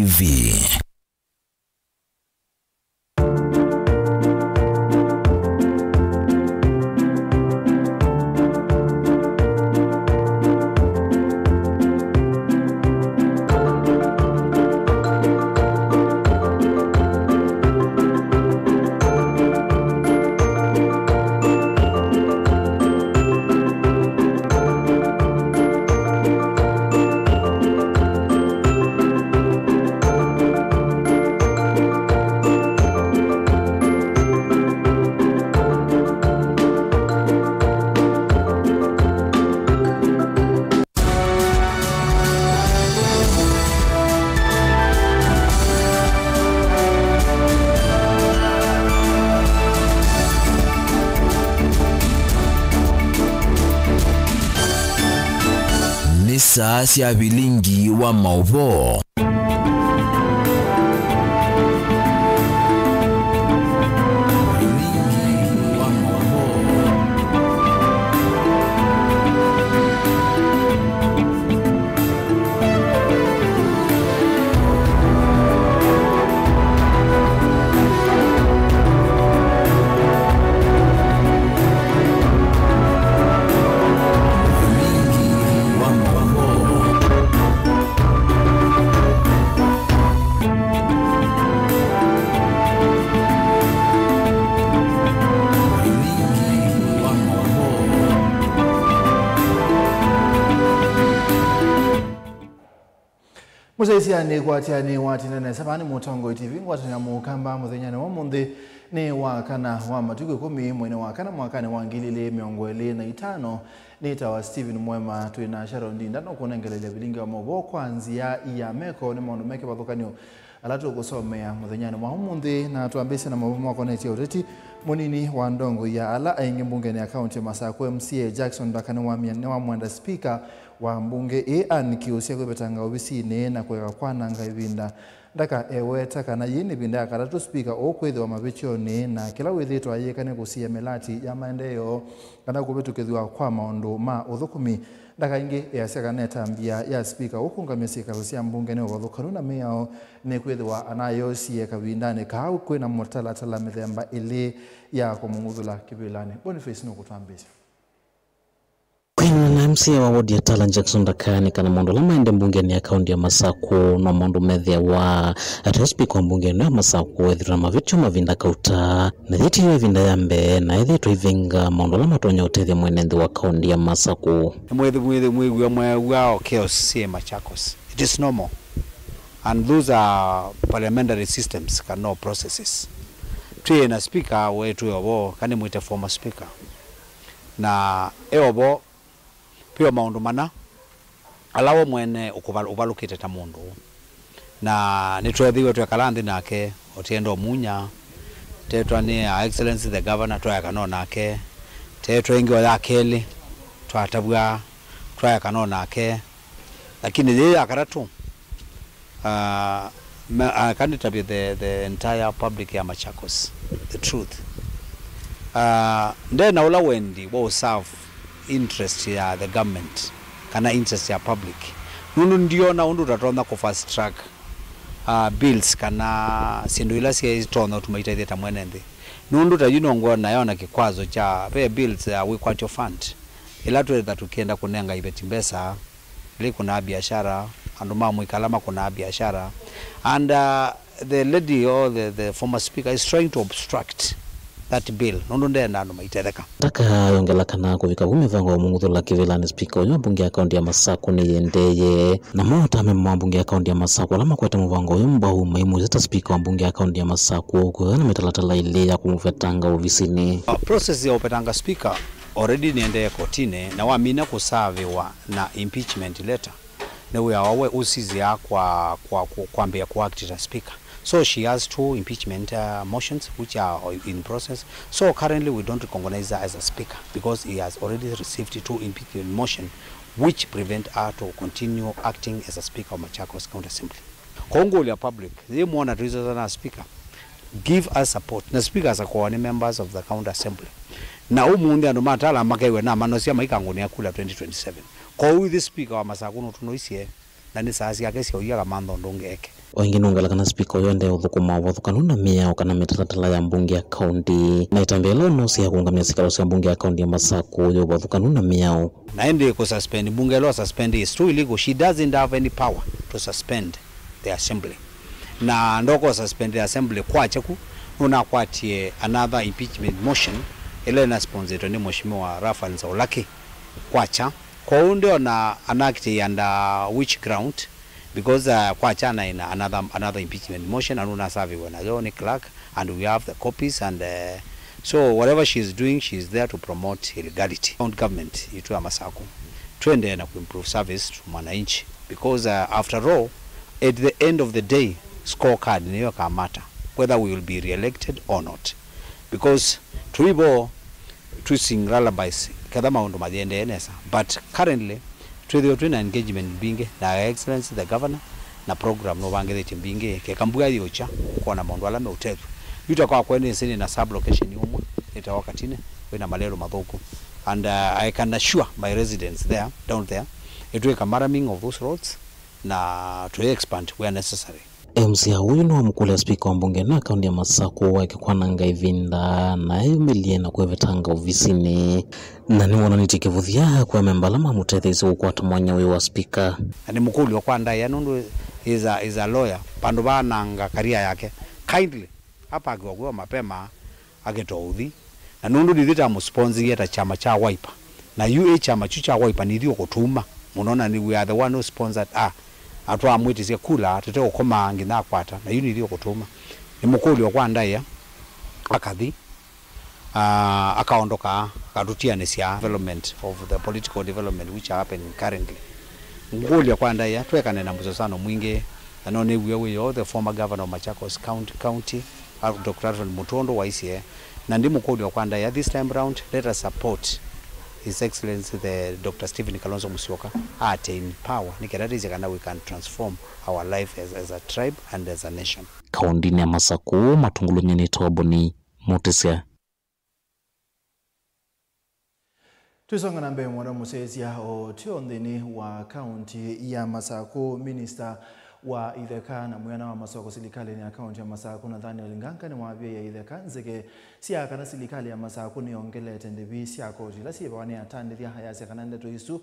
TV. Saa cia bilingi wa mauvo. Musaisiane kwatiane watinene sabani mutongo TV ngwatanya mukamba muthenyane wa munthi ni wakana wa matuko 10 mwene wakana mwakane wangilile miongo 25 ni tawa Steven Mwema twina Sharon Ndinda no kunengelele bilingi wa mobo kwanzia ya meko ni maundu meke bathukanio alatu kusomea muthenyane wa munthi na tuambise na mabomo koneti ureti munini wa ndongo ya ala aingi mbunge ni account ya Masako MCA Jackson Dakane wa miane wa mwanda speaker wa mbunge Ann Kiusia kwebetanga obisine na kwega kwana ngaibinda ndaka eweta kana yini binda akaratu speaker okwethe wa mabichoni na kila wethito ayekane kusia melati ya maendeleo kana kubetukethwa kwa maondo ma uthukumi ndaka ingi yaseka netambia ya speaker okungamisia karusia mbunge ne wathukanu na meao ne kwethwa anayosie kabindane ka kwena motala tala methemba ile ya kumungudhula kibilane Boniface no kutambisa na MCA wa wodi ya Tala Jackson Dakane kana mondo la maende mbunge ni akaunti ya Masako na mondo methia wa speaker mbunge ni Masako ethira mavitu mavinda kauta na thiti ya vinda yambe na ethito ivinga mondo la matonya utethia mwenendi wa akaunti ya Masako mwe chaos si Machakos. It is normal, and those are parliamentary systems no processes. Tuye na speaker wetu yobo kani mwite former speaker na eobo pio maundu mana alawo mwene ubalukite ta mundu na nitwethiwe twekalandi nake otiendo munya tetwa ni excellency the governor twayakano nake tetwa ingi wa akeli twatabwa twayakano nake lakini yeye akaratu I can't tell you the entire public ya Machakos the truth then all wendi wo serve interest ya the government kana interest ya public nundu ndiona undu tatonda ku fast track bills kana sindu ila sia tona tumaita theta mwenendi nundu ta yinongo nayo kikwazo cha pay bills ya we quality fund ila tuweza tukienda kunenga ibeti mbesa ili kuna biashara anduma muikalama kuna biashara and the lady or the former speaker is trying to obstruct that bill nondo ndenda ndo maitereka taka yongela kana kuvika vumevango wa mungudhula kivilani speaker onyo bunge ya akaunti ya Masako ni yendeye na mota mema bunge ya akaunti ya Masako lama kwete mvango yomba umaimu zeta speaker wa bunge ya akaunti ya Masako kwa na metalatala ile ya kumufetanga ofisini process ya upetanga speaker already niendeye kotine na wamina kusaviwa na impeachment letter na we awe usizi ya kwa mbea kwa active speaker. So she has 2 impeachment motions which are in process. So currently we don't recognize her as a speaker because he has already received 2 impeachment motions which prevent her to continue acting as a speaker of Machakos County Assembly. Kongo ya public, they want to as a speaker. Give us support. The speakers are kwa members of the County Assembly. Na umundi ando matala makewe na manosia maikango ni akula 2027. Kwa huyu the speaker wa Masako tunoisie na ni saa cia kesho ya mando ndongeke Oingi nungala kana speaker yonde uthukuma wathukanu na miao kana mitatatala ya mbunge ya county na itambelo no sia kuungamia sikalo sia mbunge ya county ya Masaku yo wathukanu na miao na ende ko suspend bunge lo suspend is too illegal. She doesn't have any power to suspend the assembly na ndoko suspend the assembly kwacha ku unakwatie another impeachment motion ile na sponsored ni mheshimiwa Rafael Nzaulaki kwacha kwa ndio na anakti under which ground because kwacha na in another impeachment motion and una serve when Azoni clerk and we have the copies and so whatever she is doing, she is there to promote illegality. Government itu ya Masaku twende na improve service to mwananchi because after all at the end of the day scorecard niyo kamata whether we will be re-elected or not because tuibo twisting lullabies kada maundu majende enesa but currently twina engagement binge na excellence the governor na program no bangere timbinge ke kambuga yocha kwa na maundu ala meuthethu yuta kwa kwene sini na sub location yumwe eta wakatine wena malero mathuku and I can assure my residents there down there it will maraming of those roads na to expand where necessary. MC huyu no mkule speaker wa mbunge na kaunti ya Masaku wake kwa nanga ivinda na yumilie na kwevetanga ofisini na ni wana nitikivuthia kwa membalama mutethizi ukwata mwanya wa speaker ani mukuli wa kwanda ya nundu is a lawyer pandu bananga career yake kindly hapa akiwa mapema agetoudhi na nundu ndithita musponsi yeta chama cha Wiper na UA chama cha Wiper nithio kutuma munaona ni we are the one who sponsored atwa amwitisie kula tete ukoma ngina kwata na yuni nithio kutuma ni mukuli wa kwanda ya akathi akaondoka karutia nesia development of the political development which are happening currently nguli ya kwanda ya twekane na mzozano mwingi na ne we the former governor of Machakos County Dr. Alfred Mutondo wa ICA na ndi mukuli wa kwanda ya this time round let us support His Excellency the Dr. Stephen Kalonzo Musyoka attain power nikeratize kana we can transform our life as a tribe and as a nation. Kaunti ya Masaku matungulu nyene toboni motesia Tusonga na mbele mwana musesia o tiondini wa kaunti ya Masaku minister wa Itheka na mwana wa Masoko serikali ya kaunti ya Masaku na Daniel Nganga ni mwabia ya Itheka nzeke siya kana serikali ya Masaku ni ongelete ndibi siya koti la siya bwane atande ya hayase kana ndeto isu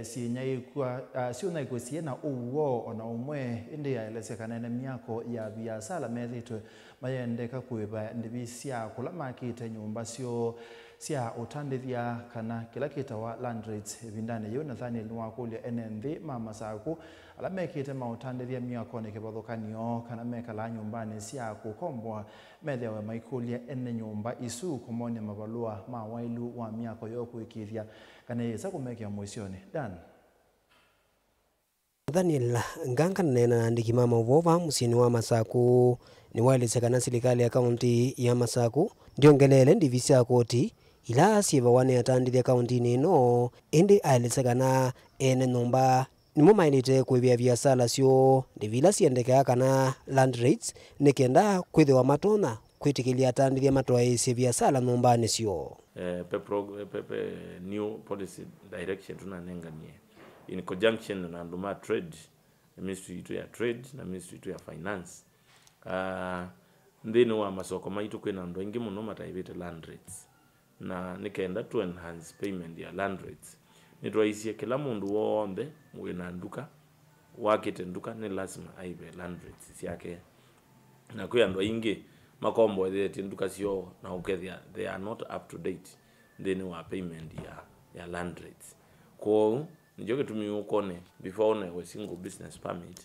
si nyai kwa si unaiko siena uwo ona umwe indi ya elese kana na miako ya biashara methitwe mayendeka kuiba ndibi siya kula makite nyumba sio sia utandithia kana kila kitawa land rates vindane yo Nathaniel Nwakulia NNV mama saku ala mekite mautandithia miako ne kibothokanio kana mekala nyumbani sia kukombwa methewe maikulia ene nyumba isu kumonia mabalua ma wailu wa miako yo kuikithia kana yesa kumekia moisioni dan Daniel Nganga nena ndiki mama ubova musini wa Masaku ni wale sekana serikali ya kaunti ya Masaku ndiongelele ndivisi ya koti ila siva wane atandithia kaunti nino indi ailesegana ene nomba nimo mainite kwivia biashara sio ndivila siendeka kana land rates nikenda kwithiwa matona kwitikilia atandithia matwa isi biashara nombani sio new policy direction tunanenganie in conjunction na nduma trade ministry to ya trade na ministry to ya finance ndino wa masoko maitu kwena ndo ingi muno mataibete land rates na nikaenda to enhance payment ya land rates nitwaisia kila mundu wonde mwena nduka wakite nduka ni lazima aibe land rates yake na kwa ndo ingi makombo ethete nduka sio na ukethia they are not up to date then wa payment ya land rates ko njoke tumi ukone before na we single business permit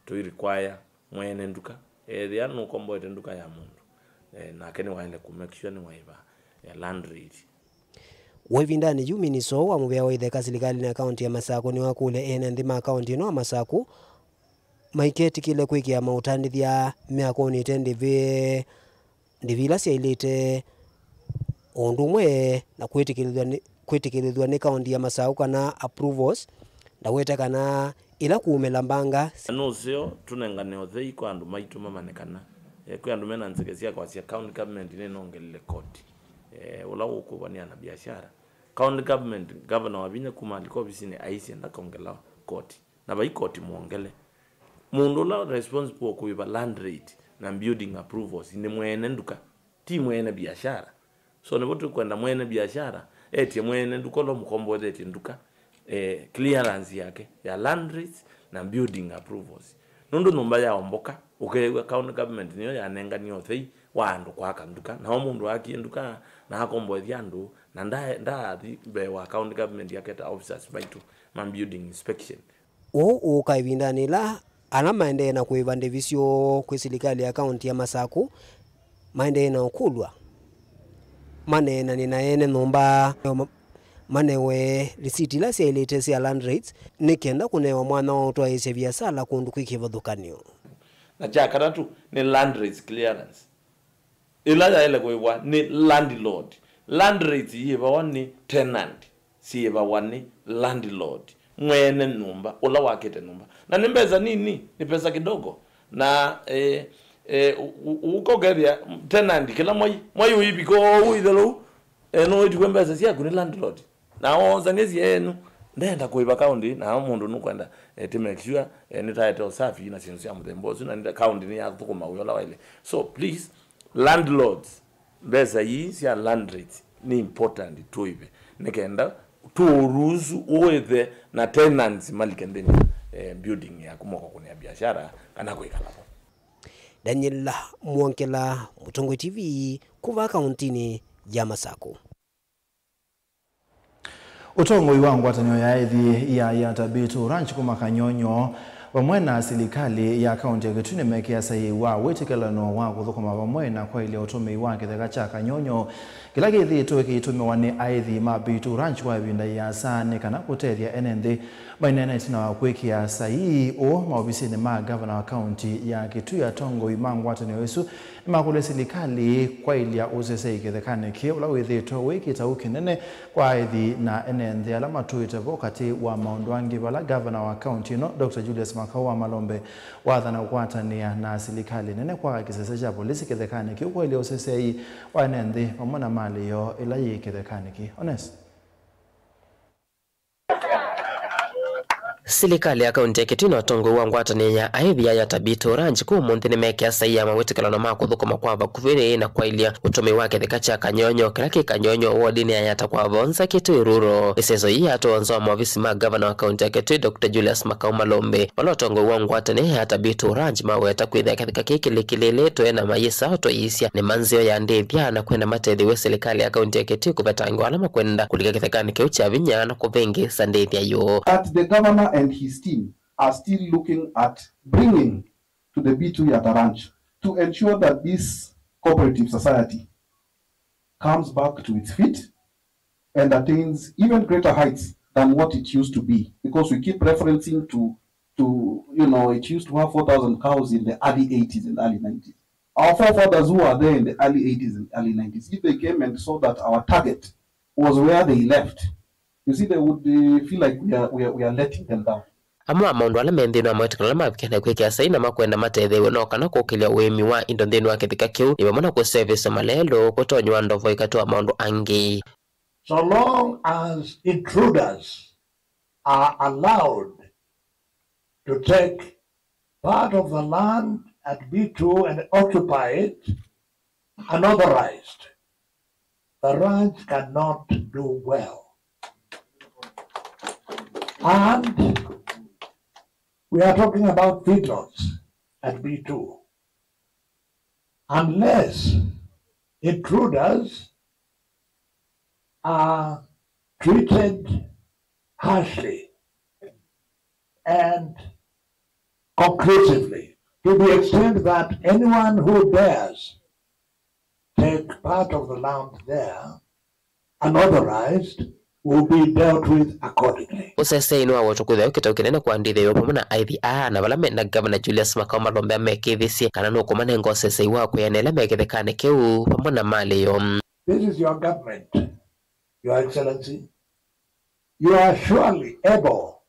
to require mwene nduka they are no kombo ete nduka ya mundu na kene waende ku make sure ni waiba ya land rate wevindani juminiso wa muvya wa Itheka serikali na kaunti ya Masaku ni wakule ene ndima kaunti no Masaku maiketi kile kwikia mautandithia miako ni tendivi ndivila sia ilite ondumwe na kwitikilithwa ni kaunti ya Masaku kana approvals na weta kana ila kuumela mbanga no sio tunengane othe iko andu maitu mamanekana kwa andu mena nsekesia kwa sia county government ni nongelele koti ula ukubania na biashara county government governor wabinya kumaliko bisine aisi enda kongela koti na baikoti muongele mundu la responsible kuiba land rate na building approvals ni mwene nduka ti mwene biashara so ne botu kwenda mwene biashara eti mwene nduko lo mkomboze eti nduka clearance yake ya land rates na building approvals nundu numba ya omboka ukewa county government niyo ya nenga niyo thei wandu kwa kanduka na mundu akienduka na hakombozi andu na ndathi be wa county government yake ta officers baitu man building inspection o ukaivindanila ala maende na kuivande visio kwa serikali ya kaunti ya Masaku maende na okulwa manena ninaene nomba manewe risiti la sielete sia land rates nikenda kunewa mwana wa utwa ise biasala kundu kwikiva dhukanio na chakara tu ni land rates clearance ila ya ile kwa ni landlord land rates yiva wani tenant si yiva wani landlord mwene numba ula wakete numba na nimbeza nini ni pesa kidogo na uko geria tenant kila moi uibiko uidelo no itu kwembeza sia kuni landlord na onza ngezi yenu ndenda kuiba county na mundu nukwenda to make sure ni title safi na sinsi amudembozi na nda county ni yakukuma uyola wale so please landlords beza yi sia land rates ni important tuibe nikenda turuzu uwethe na tenants malikendeni building ya kumoko kunia biashara kana kuikala Daniel Mwankela Mutongo TV kuva kauntini ya Masaku. Utongo iwangu watanyo ya ethi ya Tabitu Ranch kumakanyonyo wamwena serikali ya kaunti ya Kitui nimekea sahi wa wetikelano wa kuthukuma wamwena kwa ile utume wake thagacha kanyonyo kila githi tuweke itume wane aithi Mabitu Ranch wa binda ya sane kana kutethia enende mainene tina wa kwekia sahi o maobisini ma governor wa kaunti ya Kitui ya Tongo imangu watanyo yesu makule serikali kwa ile ya usese ikithekane ke ula withito wikita ukinene kwa aithi na enende alama tuite vokati wa maundwangi bala governor wa kaunti no Dr. Julius Makau Malombe wathana kwatania na serikali nene kwa kisese cha polisi kithekane ke kwa ile usese hii wa enende pamona mali yo ila yikithekane ki honest. Serikali ya kaunti ya Kitui na Tongo wangwatania aithi ya Tabitu Ranch kumunthi nimekea sahi ya mawetekelano ma kuthukuma kwa vakuviri na kwa ilia utumi wake thikacha kanyonyo kila kanyonyo wodini ya yata kwa vonza Kitui ruro isezo hii atonzo mwavisi ma governor wa kaunti ya Kitui Dr. Julius Makau Malombe wala Tongo wangwatania ya Tabitu Ranch maweta kwithia kathika kikilekilele toena mayisa oto isya ni manzio ya ndithia na kwenda matethi we serikali ya kaunti ya Kitui kuvetangwa alama kwenda kulika kithekani keucha vinya na kuvengi sandithia yo at the governor and his team are still looking at bringing to the B2 Yata Ranch to ensure that this cooperative society comes back to its feet and attains even greater heights than what it used to be. Because we keep referencing to it used to have 4,000 cows in the early 80s and early 90s. Our forefathers who were there in the early 80s and early 90s, if they came and saw that our target was where they left, you see, they would feel like we are letting them down. Amwa maundu ala mendhino amawetikana mavikana kwekea sahi na makwenda matethewe no kana kukilia uimi wa indo nthini wa kithika kiu ibamana ku service malelo kutonywa ndovo ikatoa maundu angi. So long as intruders are allowed to take part of the land at B2 and occupy it unauthorized, the ranch cannot do well. And we are talking about feedlots at B2. Unless intruders are treated harshly and conclusively, to the extent that anyone who dares take part of the land there unauthorized will be dealt with accordingly. Usese inu awo tukutheo kitaukirene kwa ndithi yo pamuna aithi na balame na governor Julius Makau Malombe amekithisi kana no kumanengo usese iwa kuyanela mekithekane kiu pamuna mali yo. This is your government, Your Excellency. You are surely able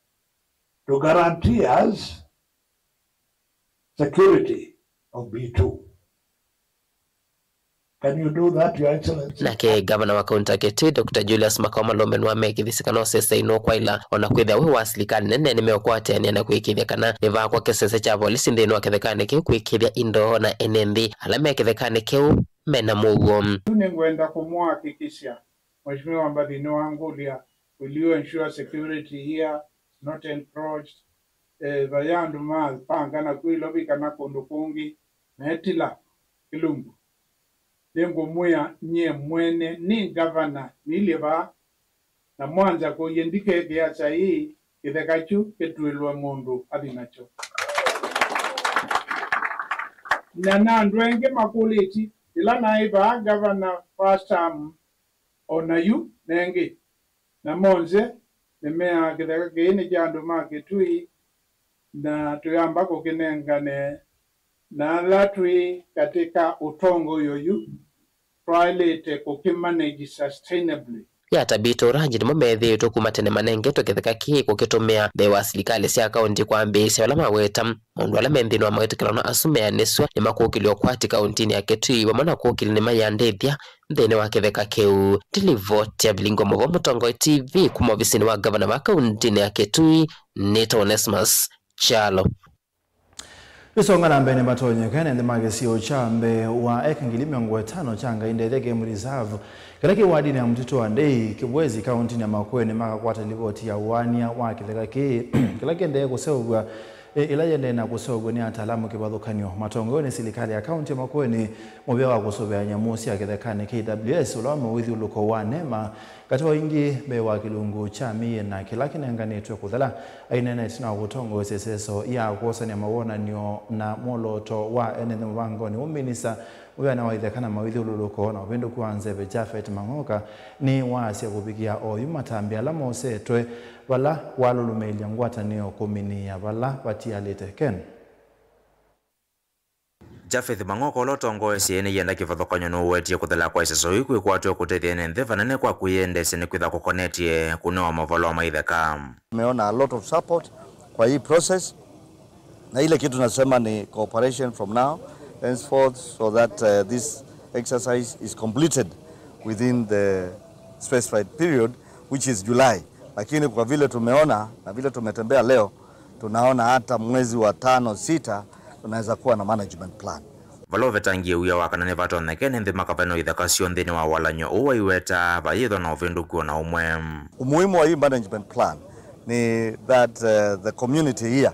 to guarantee us security of B2. Can you do that, Your Excellency? Nake gavana wa kaunti ya Kitui Dr. Julius Makoma Lombe Nwame kithisikano sese ino kwa ila ona kwithia we wasilikani nene nimeokwatania na kwikithia kana niva kwa kesese cha polisi ndino akithekane kiu kwikithia indo na enendi alame akithekane kiu mena mugo Ningwenda kumuhakikishia Mheshimiwa Mbadhini wangu will you ensure security here not encroached vayandu mal pangana kuilobika na kundukungi metila kilungu dengo muya nye mwene ni governor niliva na mwanza kuyendike kia chai kithekachu ketuilwa mundu adinacho na nandwenge makuliti ila naiva governor first term onayu nenge na monze nemea kitheka kini jandu maketui na tuyamba kukinengane na latwi katika utongo yoyu twalete kukimanage sustainably ya tabito rangi nimo methi tukumatene manenge tukitheka ki kukitumia bewa serikali cia kaunti kwa mbisi wala maweta mundu ala menthino wa mwetekano asumeaniswa ni makukilio kwati kauntini ya Kitui wamana kukili ni mayandethia mthene wa kitheka kiu tilivoti ya bilingo mwa Mutongo TV kuma ofisini wa gavana wa kauntini ya Kitui Nito Onesmus Chalo. Isonga na mbene matonye kene ndemage sio chambe wa ekangili miongo 5 changa indethe game reserve karaki wadini ya mtito wa ndei kibwezi kaunti ya Makueni maka kwata ripoti ya uwania wa kitheka ki kilake ndeye kusogwa ilaje na kusogwa ni ataalamu kibadhukanyo matongo ni serikali ya kaunti ya Makueni mobya wa kusobya nyamusi ya kithekane KWS ulama withi uluko wa nema katiwa ingi bewa kilungu chami na kilaki nenganetwe kuthala ainene tina kutongo seseso ya kuosanya mawona nio na moloto wa enene mwango ni uminisa uya na waithekana mawithi ululuko na upendo kuanze Jafet Mangoka ni wasia kupigia oyu matambia la mosetwe wala walulumelia ngwatanio kuminia wala patialite ken Jafet Mangoka lotongo siene yenda kivathokanyo no wetie kuthela kwa iseso iku kwatwe kutethia nende vanane kwa kuyende sene kwitha kukonetie kunoa mavalo maitheka. Tumeona a lot of support kwa hii process na ile kitu nasema ni cooperation from now henceforth so that this exercise is completed within the specified period which is July. Lakini kwa vile tumeona na vile tumetembea leo tunaona hata mwezi wa 5 6 tunaweza kuwa na management plan. Valove tangie uya wakanane vatonekene nthi makaveno ithakasio nthini wa walanyo uwa iweta vayitho na uvindukuo na umwe. Umuhimu wa hii management plan ni that the community here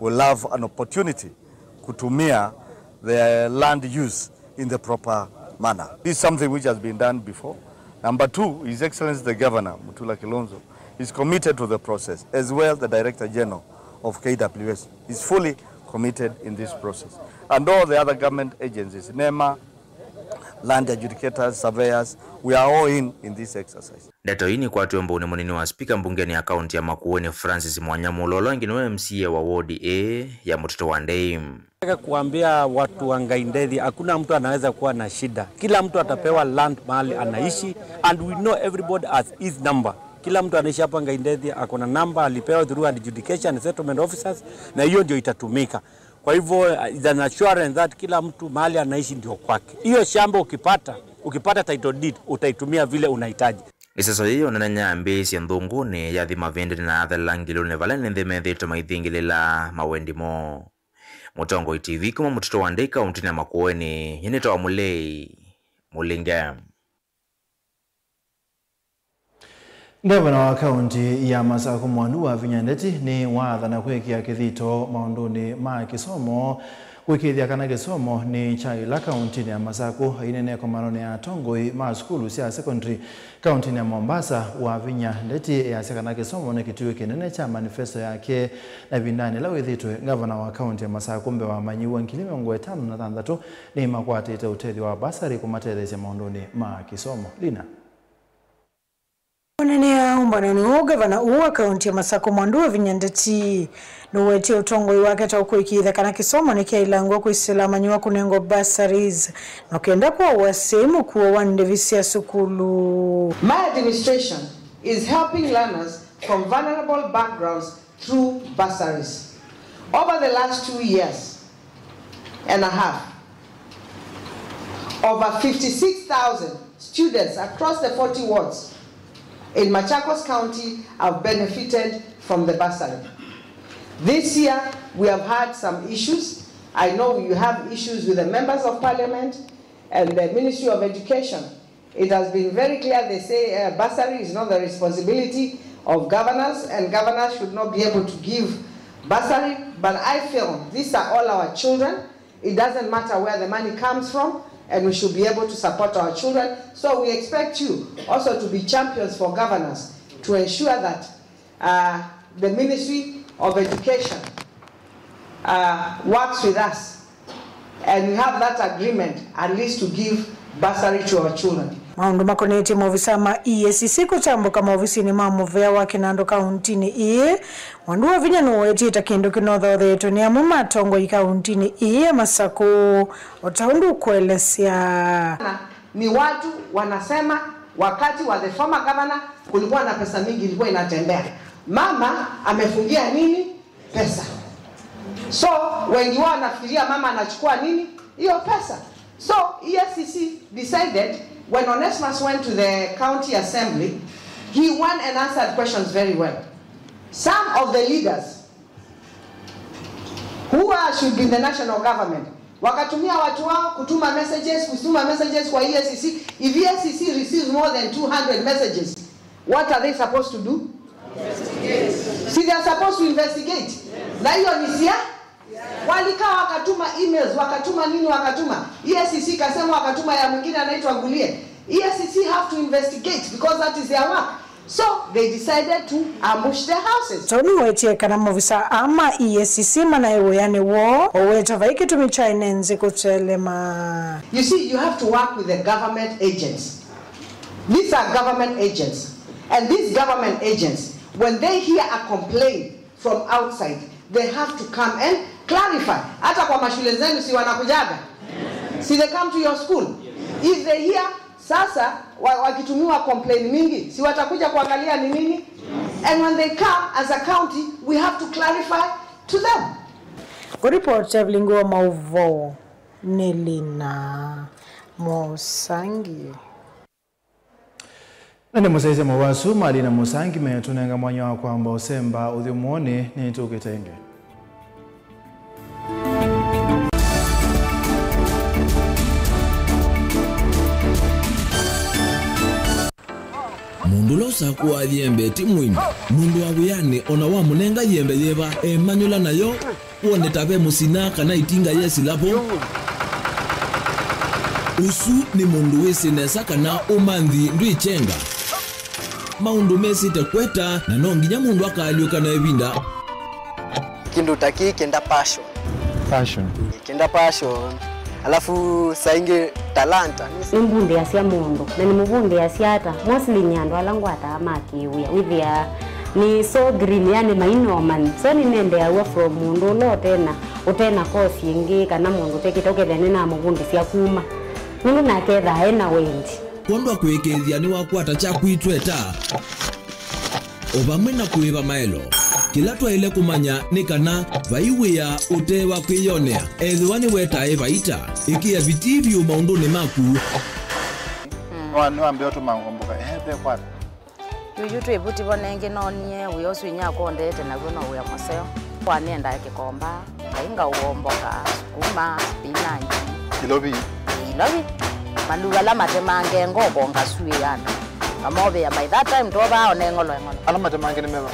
will have an opportunity kutumia the land use in the proper manner. This is something which has been done before. Number 2, His Excellency the Governor, Mutula Kilonzo, is committed to the process, as well the Director General of KWS is fully committed in this process. And all the other government agencies, NEMA, land adjudicators, surveyors, we are all in this exercise. Ndeto hii ni kwa tuembuni munini wa speaker mbungeni ya kaunti ya Makueni Francis Mwanyamulolo ngine MCA wa ward A ya Mutito wa Ndei. Nataka kuambia watu wa Ngaindethi hakuna mtu anaweza kuwa na shida. Kila mtu atapewa land mahali anaishi and we know everybody has his number. Kila mtu anaishi hapa Ngaindethi akona namba alipewa through adjudication and settlement officers na hiyo ndio itatumika. Kwa hivyo is an assurance that kila mtu mahali anaishi ndio kwake. Hiyo shamba ukipata title deed utaitumia vile unahitaji. Iseso hiyo nana nyambi si ndhunguni ya dhima vindi na athalangilu ne valene ndhimethito maithingilila mawendimo. Mutongo TV kuma Mutito wa Ndei kaunti ya Makueni yenito wa Mulei Mulinga. Gavana wa kaunti ya Masaku Mwandu wa Vinyandeti ni wathana kwikia kithito maunduni ma kisomo wikithia kana kisomo ni chai la kaunti ya Masaku inene kwa manone ya tongoi ma skulu cia secondary kaunti ya Mombasa wa Vinyandeti ya sekana kisomo na kituo kinene cha manifesto yake na vindani la withitwe gavana wa kaunti ya Masaku mbe wa manyiwa nkilime ngwe 5 ni makwatite utethi wa basari kumatethesia maunduni ma kisomo lina Wanania umbanani gavana uwa kaunti ya Masaku Mwandu wa Vinyandeti nuwetie utongoi wake taukuikitha kana kisomo ni kia ilangwa kuisila manyiwa kunengo basaris na kenda kwa wasemu kuwa wandevisi ya sukulu. My administration is helping learners from vulnerable backgrounds through bursaries. Over the last 2 years and a half, over 56,000 students across the 40 wards in Machakos County have benefited from the bursary. This year, we have had some issues. I know you have issues with the members of parliament and the Ministry of Education. It has been very clear, they say bursary is not the responsibility of governors, and governors should not be able to give bursary, but I feel these are all our children. It doesn't matter where the money comes from, and we should be able to support our children. So we expect you also to be champions for governors to ensure that the Ministry of Education works with us, and we have that agreement at least to give bursary to our children. Maundu makoneti maofisa ma EACC kutambuka maofisini ma muvea wa Kinando kauntini iye wandu wa vinyano wetita kindu kinothothetu ni amu matongo i kauntini iye Masaku utaundu kuelezea. Ni watu wanasema wakati wa the former governor kulikuwa na pesa mingi ilikuwa inatembea. Mama amefungia nini? Pesa. So wengi wao wanafikiria mama anachukua nini? Hiyo pesa. So EACC decided, when Onesmus went to the county assembly, he went and answered questions very well. Some of the leaders who should be in the national government, wakatumia watu wao kutuma messages kwa EACC. If EACC receives more than 200 messages, what are they supposed to do? Investigate. See, they are supposed to investigate. Na hiyo ni sia? Walikaa wakatuma emails, wakatuma nini wakatuma. EACC kasema wakatuma ya mwingine anaitwa Gulie. EACC have to investigate because that is their work. So they decided to ambush their houses. Toni wetie kana movisa ama EACC manaewe yani wo oweta vaiki tumicha inenzi kutelema. You see, you have to work with the government agents. These are government agents. And these government agents, when they hear a complaint from outside, they have to come and clarify. Hata kwa mashule zenu si wanakujaga? See, they come to your school. If they hear, sasa wakitumiwa complaint mingi, si watakuja kuangalia ni nini? And when they come as a county, we have to clarify to them. Kwa report ya Vlingo Mauvo, Nelina Musangi. Nane musaize mwawasu mali na Musangi metunenga mwanya wa kwamba usemba udhimuone ni tukitenge. Mundu losa kuwa yembe timwini. Mundu wabuyane ona wa munenga yembe yeba manyola nayo uone tabe musina kana itinga yesi lapo. Usu ni mundu wesi nesa kana umandhi ndu ichenga. Maundu mesi tekweta na nonginya mundu akaliuka na ebinda. Kindu taki kenda passion. Kenda passion. Alafu sainge talanta. Nimbunde asia mundu na nimbunde asiata mostly nyando alangwata amakiwia withia ni so green yani mainoman so ni nende awa from mundu no tena kosi ingi kana mundu tekitokele na mubunde sia kuma mundu naketha ena wendi kondo kwekethia ni wakwata cha kuitweta obamwe na kuiba maelo kila twaile kumanya ni kana vaiwia utewa kwiyonea ethwani wetae vaita ikia vitivyo maunduni maku Niwaambie watu mangomboka pe kwata yutu ebuti bonenge nonye uyosu inyako ndete na gono uya maseo kwa nenda kikomba kainga uomboka sukuma spinach ilobi maluga la matemange ngobo ngasue yana amobe by that time toba onengolo ala matemange nimeba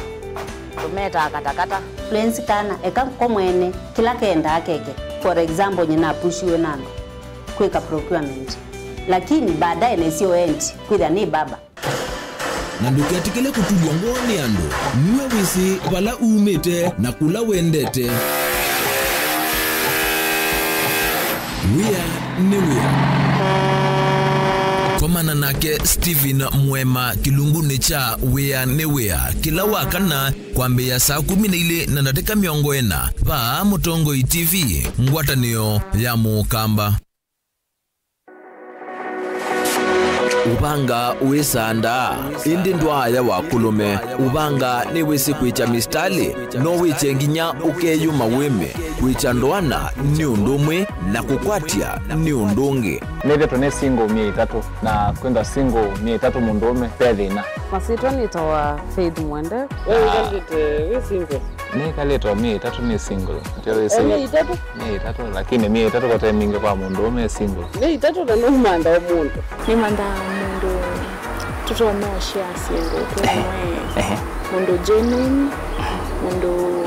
tumeta katakata Fluency kana eka komwene kila kenda akeke for example nyina pushiwe nano kweka procurement lakini baadaye nesio end kwida ni baba na ndukiatikele kutulwa ngoni ando niwe wisi bala umete na kula wendete wea komana nake Steven Mwema kilunguni cha wea ne wea kila wakana kwambe ya saa 12 na dakika 40 va Mutongo TV ngwatanio ya Mukamba. ubanga uisanda indi ndwaya wa kulume ubanga ni wisi kwicha mistali no wiche nginya ukeyuma wime kwicha ndwana ni undumwe na kukwatia ni undungi neve tone single 300 na kwenda single 300 mundume pedina masitwa nitoa Faith Mwende wewe we single ni kaleto 300 ni single ndio itatu lakini 300 kwa time mingi kwa mundume single ni itatu na no manda wa mundu ni manda mundu tuto no share single kwa mundu genuine mundu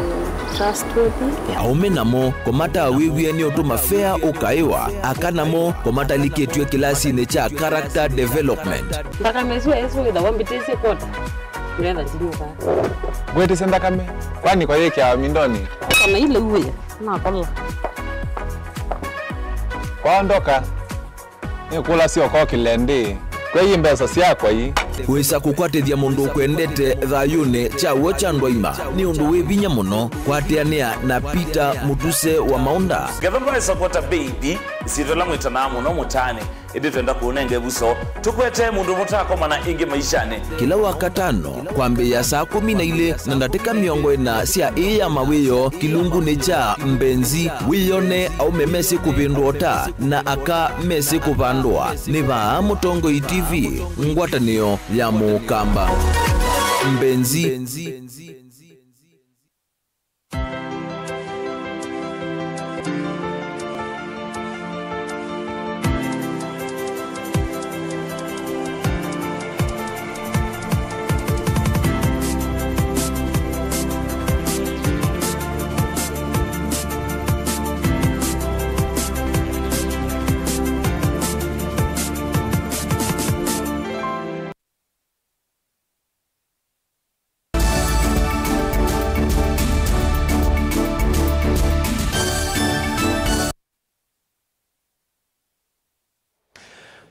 trustworthy aume namo komata wiwie ni otuma fair ukaiwa akanamo komata liketwe kilasi ne cha character development mpaka mesu esu da wambitese kota nenda zinuka gwete senda kame kwani kwa yeke ya mindoni kama ile uwe na kola kwaondoka ni kula sio kwa kilende kwa hii mbesa siako hii wisa kukwatithia mundu kwendete thayune cha wocha ndwaima ni undu wibinya muno kwatiania na Peter Mutuse wa Maunda gavana supporta baby sitola mwitana muno mutane idi twenda kuonenge buso tukwete mundu mutako mana ingi maishane kila wakatano kwambe ya saa 12 na ndateka miongo ina sia iya mawiyo kilungu ni cha mbenzi wiyone au memesi kupindota na aka mesi kupandwa ni ba Mutongo TV ngwatanio ya Mukamba mbenzi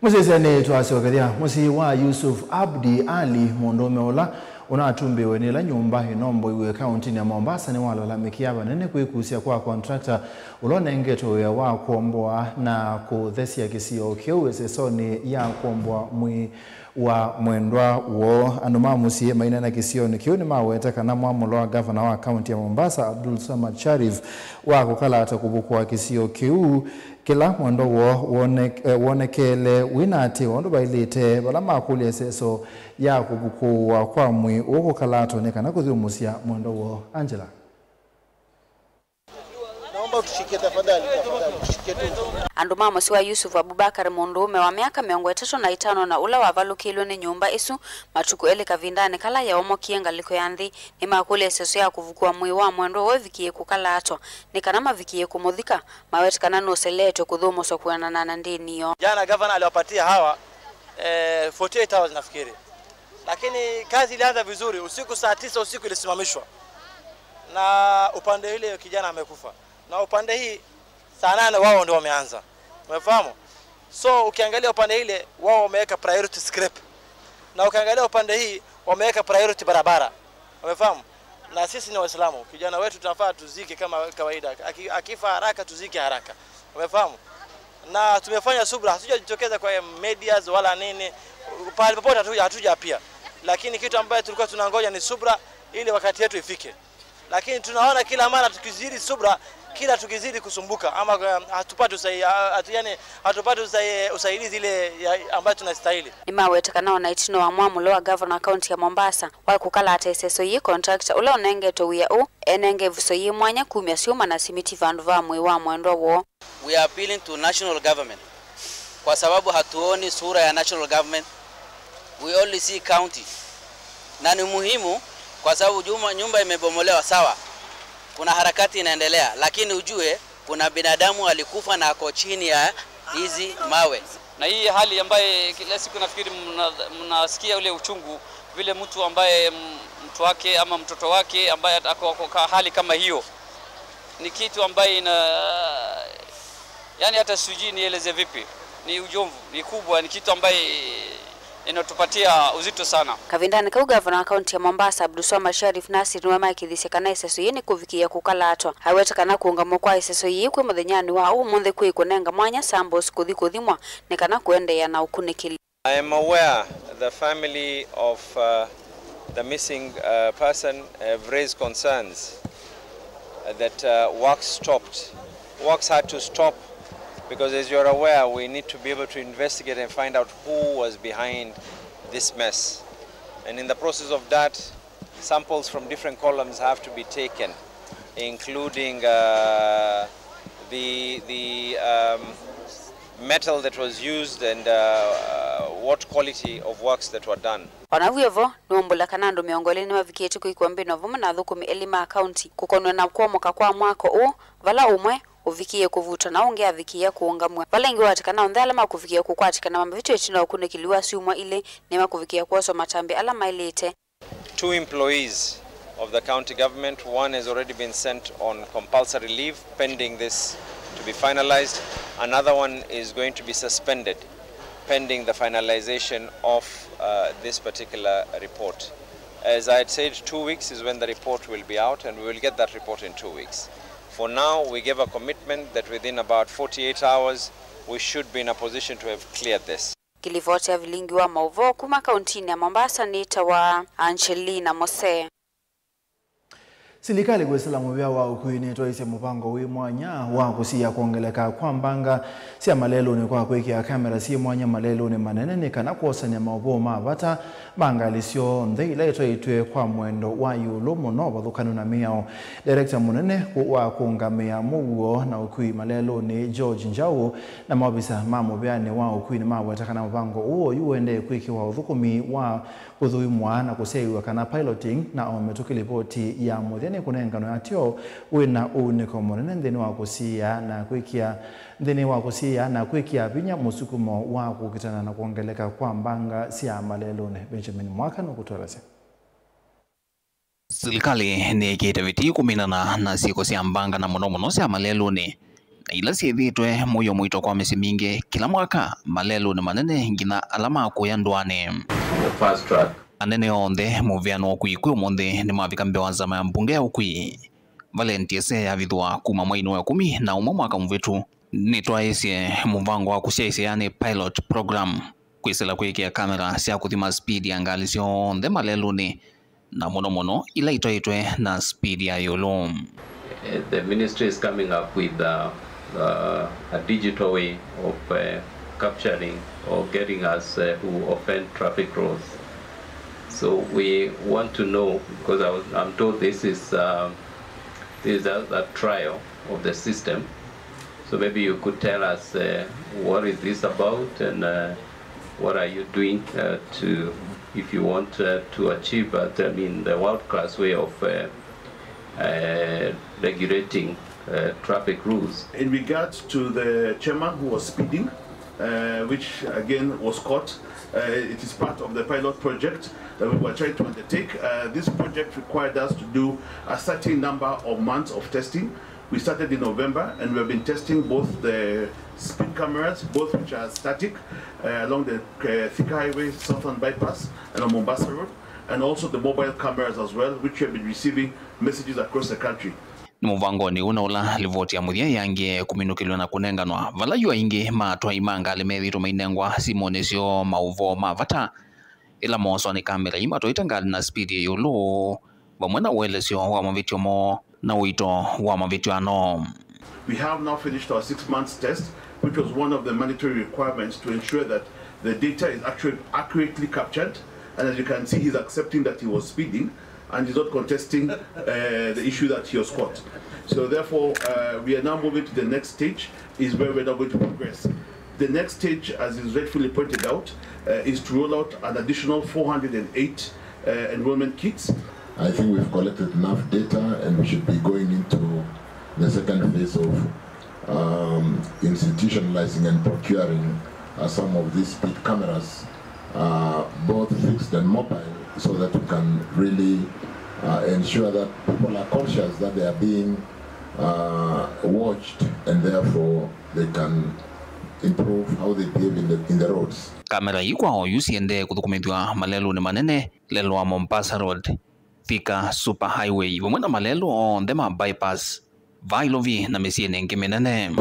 Musesene twasiokeria musi wa Yusuf Abdi Ali Mondome ola unatumbiwe ni la nyumba inombo iwe county ya Mombasa ni walalamika banene kwikusia kwa contractor ulonengeto ya wa kuomboa na kuthesia kisio kiuwesesoni ya kuomboa mwi wa mwendwa wo anuma musie maina na kisio ni kioni maweta kana mwamulo wa governor wa county ya Mombasa Abdul Samad Sharif wa kukala atakubukwa kisio kiu kila mwendo wo wonekele winati wondo bailite bala makuli eseso ya kubukuwa kwa mwi ukukalato nekana kuziumusia mwendo wo Angela naomba tushike tafadhali tushike tu anduma musi wa Yusuf Abubakar Mundume wa miaka 35 na ula wa valukilwe ni nyumba isu matuku ele kavindane kala ya omo kienga liko yandhi ni makuli eseso ya kuvukua mwi wa mwendo wo vikie kukalato nikanama vikie kumuthika mawetikana no seleto kudhumo so kuanana na ndini yo jana governor aliwapatia hawa 48 hours nafikiri lakini kazi ilianza vizuri usiku saa 9 usiku ilisimamishwa na upande ile kijana amekufa na upande hii saa 8 wao ndio wameanza umefahamu so ukiangalia upande ile wao wameweka priority scrap na ukiangalia upande hii wameweka priority barabara umefahamu na sisi ni waislamu kijana wetu tunafaa tuzike kama kawaida akifa haraka tuzike haraka umefahamu na tumefanya subra hatujajitokeza kwa medias wala nini pale popote hatuja pia lakini kitu ambacho tulikuwa tunangoja ni subra ili wakati yetu ifike lakini tunaona kila mara tukizidi subra kila tukizidi kusumbuka ama hatupati usaidizi ile ambayo tunastahili ni mawetekana na itino wa mwamulo wa governor county ya Mombasa wa kukala ateseso yi contractor ula onengeto wia u enenge vuso yi mwanya kumya siuma na simiti vandu va mwi wa mwendo wo we are appealing to national government kwa sababu hatuoni sura ya national government we only see county na ni muhimu kwa sababu nyumba imebomolewa sawa kuna harakati inaendelea lakini ujue kuna binadamu alikufa na ako chini ya hizi mawe na hii hali ambaye kila siku nafikiri mnasikia ule uchungu vile mtu ambaye mtu wake ama mtoto wake ambaye ako hali kama hiyo ni kitu ambaye yani hata sijui nieleze vipi ni ujomvu ni kubwa ni kitu ambaye inatupatia uzito sana kavindani ka governor county ya Mombasa Abdulswamad Sharif Nasir wa makithisekana iseso yini kuvikia kukalatwa hawetekana kuungamo kwa iseso yi kwe muthenyani wa umunthe kwi kunenga mwanya sambos kuthikuthimwa nikana kuendeya na ukunikili I am aware the family of the missing person have raised concerns that work stopped. Works had to stop because, as you're aware, we need to be able to investigate and find out who was behind this mess. And in the process of that, samples from different columns have to be taken, including the metal that was used and what quality of works that were done. Onavyevo nuombula kanando miongoleni wa vikietu kuikwambi novuma na dhukumi elima county kukonwe na kuomoka kwa mwako u vala umwe uvikie kuvuta na unge avikia kuongamwe vala ingi watikana ondhe alama kuvikia kukwatikana mambo vitu echina ukune kiliwa siumwa ile nema kuvikia kuoso matambi alama ilete. 2 employees of the county government, one has already been sent on compulsory leave pending this to be finalized. Another one is going to be suspended pending the finalization of this particular report. As I had said, 2 weeks is when the report will be out, and we will get that report in 2 weeks. For now, we gave a commitment that within about 48 hours, we should be in a position to have cleared this. Kilivoti ya vilingi wa mauvo kuma kauntini ya Mombasa ni tawa Angelina Mose. Silikali gwesela mubya wa ukuini toise mupango wi mwanya wa kusia kuongeleka kwa mbanga sia malelo ni kwa kweki kamera si mwanya malelo ni manene ni kana kuosanya maobo mavata banga lisio ndeila itoitwe kwa mwendo wa yulo muno bathukanu na miao. Director munene wa kuungamia muguo na ukui malelo ni George Njau na mabisa mamubyane wa ukuini mawetaka na mupango uo yuende kweki wa uthukumi wa kuthuimwa na kuseiwa kana piloting na ometukilipoti ya muthene kunengano atio wina uniko munene ndeni wa kusia na kwikia binya musukumo wa kukitana na kuongeleka kwa mbanga sia malelone. Benjamin Mwaka no kutorase. Serikali ni kitaviti kuminana na siko sia mbanga na muno sia malelone na ila siethitwe muyo mwito kwa mesi mingi kila mwaka malelone manene ngina alama kuyandwane. Fast track anene onde muviano kuikwe monde ni mavikambe wa zama ya mbunge ya ukui Valentiese ya vidhua kuma mwaino ya 10 na mwaka mvetu nitwaesie muvango wa kusiaise yani pilot program kwisela kwekea kamera sia kuthima speed ya ngalisio onde maleluni na mono ila itoitwe na speed ya yolo. The ministry is coming up with a digital way of capturing or getting us who offend traffic rules. So we want to know, because I'm told this is a trial of the system. So maybe you could tell us what is this about and what are you doing to, if you want to achieve, the world-class way of regulating traffic rules. In regards to the chairman who was speeding, which again was caught, it is part of the pilot project that we were trying to undertake. This project required us to do a certain number of months of testing. We started in November and we've been testing both the speed cameras, both which are static, along the Thika Highway, Southern Bypass and on Mombasa Road, and also the mobile cameras as well, which have been receiving messages across the country. Muvango ni unaula livoti ya muthia yange kuminukilwa na kunenganwa vala yua ingi matwa imanga limethito mainengwa simonesio mauvo mavata ila moso ni kamera imato itangali na speed ya yulu vamwe na uelesio wa mavitio mo na uito wa mavitio ano. We have now finished our 6 months test, which was one of the mandatory requirements to ensure that the data is actually accurately captured, and as you can see, he's accepting that he was speeding and he's not contesting the issue that he was caught. So therefore, we are now moving to the next stage, is where we're now going to progress. The next stage, as is rightfully pointed out, is to roll out an additional 408 enrollment kits. I think we've collected enough data and we should be going into the second phase of institutionalizing and procuring some of these speed cameras, both fixed and mobile, so that we can really ensure that people are conscious that they are being watched and therefore they can improve how they behave in the roads. Kamera yikwa oyusiende kuthukumithwa malelo ni manene lelo wa Mombasa Road, Thika Super Highway, vamwe na malelo on the bypass vailovi na misiene ngimenene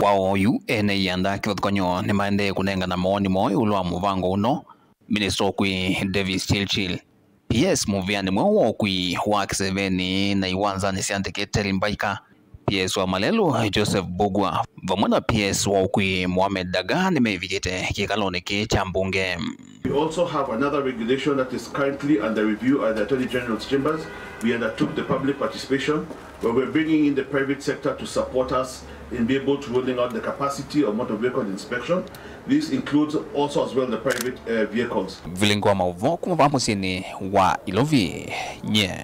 wao yu ene yanda kithotkonyo ni maende kunenga na maoni moyo ulwa muvango uno ministro kwi Davis Chilchil PS muviani mwewo kwi wa Kiseveni na iwanza ni siandikete mbaika PS wa Malelu Joseph Bugwa vamwana PS wa kwi Mohamed Daga ni mevikite kikaloni ki chambunge. We also have another regulation that is currently under review at the Attorney General's chambers. We undertook the public participation, where we're bringing in the private sector to support us in being able to rolling out the capacity of motor vehicle inspection. This includes also as well the private vehicles. Vilingwa mauvoku mvamusini wa Ilovi nye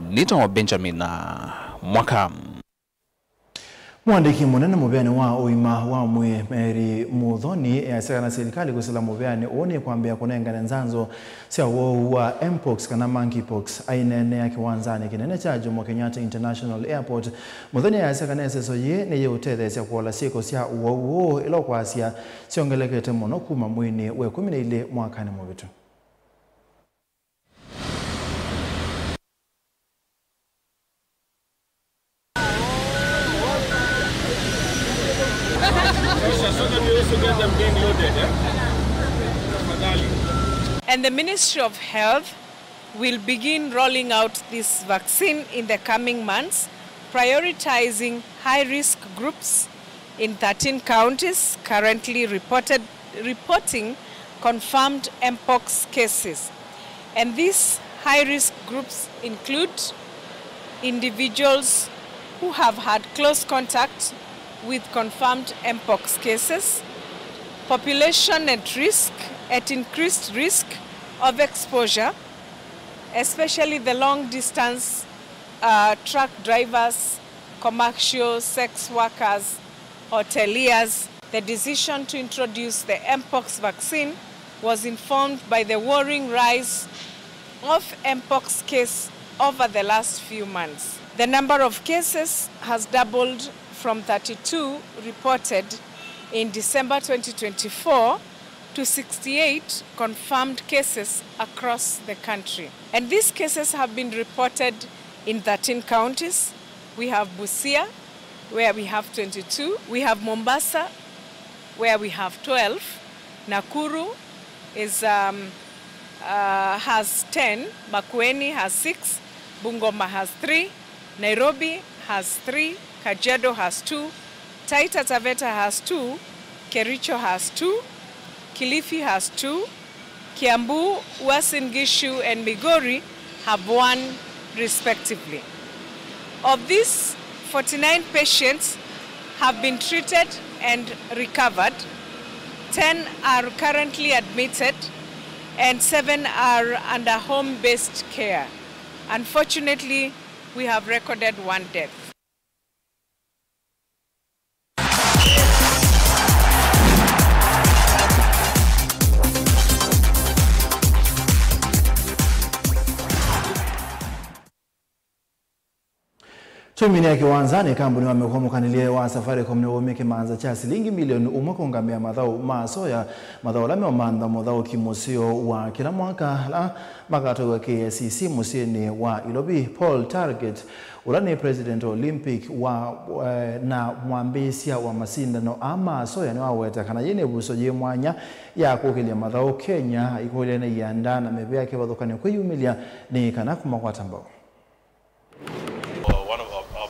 nito Benjamin na mwaka. Mwandiki munene mubeani wa uima wa mwe Mary Muthoni saka na serikali kusila mubeani oni kwambia kunenga nzanzo sia wo wa mpox kana monkeypox ainene ya kiwanzani kinene cha Jomo Kenyatta International Airport. Muthoni saka na seso ye ne yotete sia kuola siko sia wo ilo kwa sia siongelekete muno kuma mwini we 12 mwaka ni mubitu. And the Ministry of Health will begin rolling out this vaccine in the coming months, prioritizing high-risk groups in 13 counties currently reporting confirmed mpox cases. And these high-risk groups include individuals who have had close contact with confirmed mpox cases, population at increased risk of exposure, especially the long-distance truck drivers, commercial sex workers, hoteliers. The decision to introduce the mpox vaccine was informed by the worrying rise of mpox cases over the last few months. The number of cases has doubled from 32 reported in December 2024 to 68 confirmed cases across the country. And these cases have been reported in 13 counties. We have Busia, where we have 22. We have Mombasa, where we have 12. Nakuru has 10. Makueni has 6. Bungoma has 3. Nairobi has 3. Kajiado has 2. Taita Taveta has 2. Kericho has 2. Kilifi has 2. Kiambu, Uasin Gishu, and Migori have 1 respectively. Of these, 49 patients have been treated and recovered. 10 are currently admitted and 7 are under home-based care. Unfortunately, we have recorded 1 death. Tumini ya kiwanzani kambuni wamekuwa mukanilie wa Safaricom ni umeke manza cha shilingi milioni umwaka ngamia madhao masoya madhao lame omanda madhao kimusio wa kila mwaka la magato wa KCC musieni wa Ilobi Paul Target ulani president Olympic wa na mwambisia wa masindano ama soya ni waweta kana yene buso je mwanya ya kukilia madhao Kenya ikole na yanda na mebea ke badokani kweyumilia ni kana kumakwata mbao.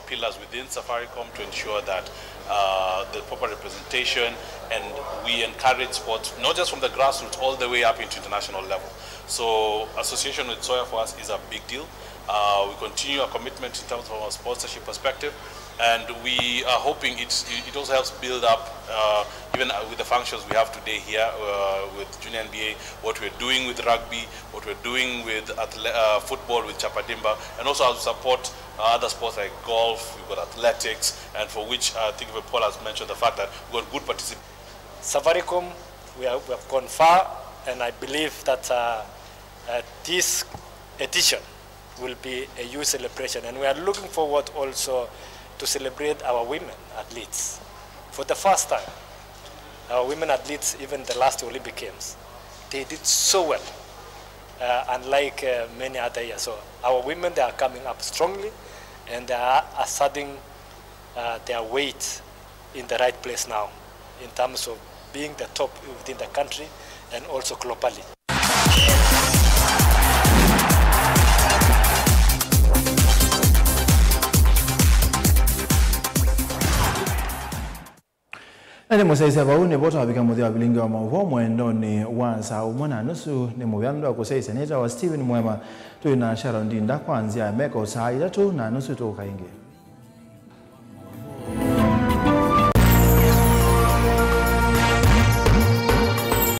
Pillars within Safaricom to ensure that the proper representation, and we encourage sports not just from the grassroots all the way up into international level. So association with Soya for us is a big deal. We continue our commitment in terms of our sponsorship perspective, and we are hoping it also helps build up even with the functions we have today here with Junior NBA, what we're doing with rugby, what we're doing with football with Chapadimba, and also as we support other sports like golf, we've got athletics, and for which I think Paul has mentioned the fact that we've got good participation. Safaricom, we have gone far, and I believe that this edition will be a huge celebration, and we are looking forward also to celebrate our women athletes. For the first time, our women athletes, even the last Olympic Games, they did so well, unlike many other years. So our women, they are coming up strongly, and they are asserting their weight in the right place now in terms of being the top within the country and also globally. Nani musaisa baune bota wabika muthia wabilingi wa mauvo mwendoni wa saa umwana nusu ni muvyando wa kusaisa neta wa Steven Mwema tuina Sharon Dinda kwanzia meko saa 3:30 tukaingi.